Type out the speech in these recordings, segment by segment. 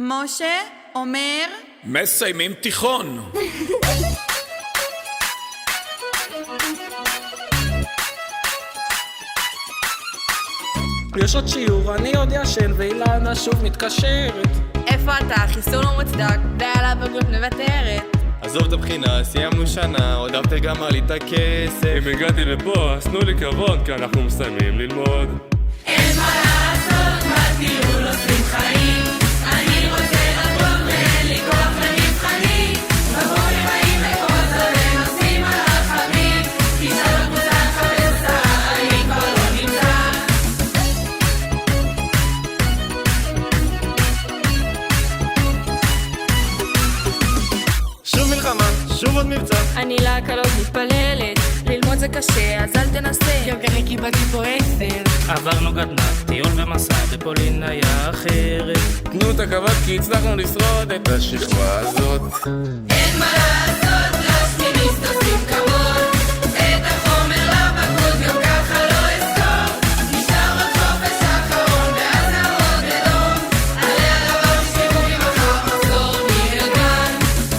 משה אומר מסיימים תיכון. יש עוד שיעור, אני עוד ישן, ואילנה שוב מתקשרת. איפה אתה? חיסון לא מוצדק, ועל הבגרות מוותרת. עזוב את הבחינה, סיימנו שנה, עוד דפטר גמר לי את הכסף. אם הגעתי לפה, אז תנו לי כבוד, כי אנחנו מסיימים ללמוד. אין מה לעשות, בטיול עושים חיים. אני רוצה לבוא ואין לי כוח למבחנים. בבורים באים לקרות עליהם, נוסעים על רכבים. כי שלא קבוצה חפש שרה, אני כבר לא נמצא. שוב מלחמה, שוב עוד מבצע. אני להקלות מתפללת, ללמוד זה קשה, אז אל תנסה. גם ככה קיבלתי פה 10. עברנו גדנ"ע, טיול ומסע, בפולין היה אחרת. תנו את הכבוד כי הצלחנו לשרוד את השכבה הזאת. אין מה לעשות, לשמיניסט עושים כבוד. את החומר לבגרות גם ככה לא אזכור. נשאר עוד חופש האחרון ואז נעמוד בדום. עלי הדבר שימו לי מחר מחזור נרגן.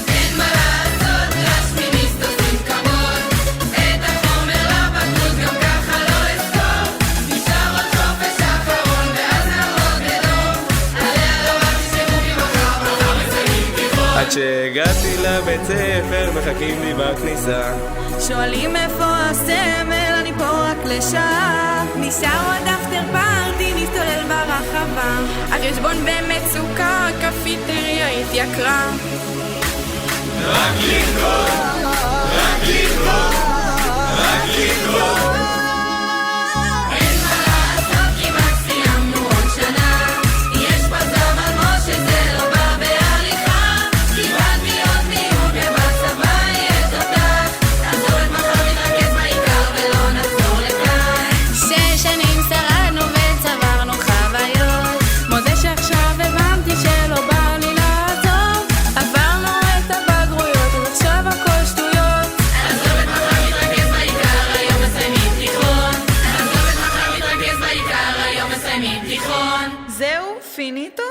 אין מה לעשות, לשמיניסט עושים כבוד. את החומר לבגרות גם ככה לא אזכור. נשאר עוד חופש האחרון ואז נעמוד בדום. עלי הדבר שימו לי מחר מסיימים תיכון. עד שהגעתי לבית ספר, מחכים לי בכניסה. שואלים איפה הסמל, אני פה רק לשעה. נשאר עוד דפטר פארטי, נסתולל ברחבה. החשבון במצוקה, הקפיטריה התייקרה. רק לקרוא, רק לקרוא, רק לקרוא. אין מה לעשות, כמעט סיימנו עוד שנה. יש פזם על משה, זה לא בא בהליכה. קיבלתי עוד ניהול ובצבא יהיה תותח. תעזור את מחר, נתרכז בעיקר ולא נחזור לכאן. 6 שנים שרדנו וצברנו חוויות. מודה שעכשיו הבנתי שלא בא לי לעזוב. עברנו את הבגרויות, אז עכשיו הכל שטויות. עזוב את מחר, נתרכז בעיקר, היום מסיימים תיכון. עזוב את מחר, נתרכז בעיקר, היום מסיימים תיכון. זהו? פיניטו?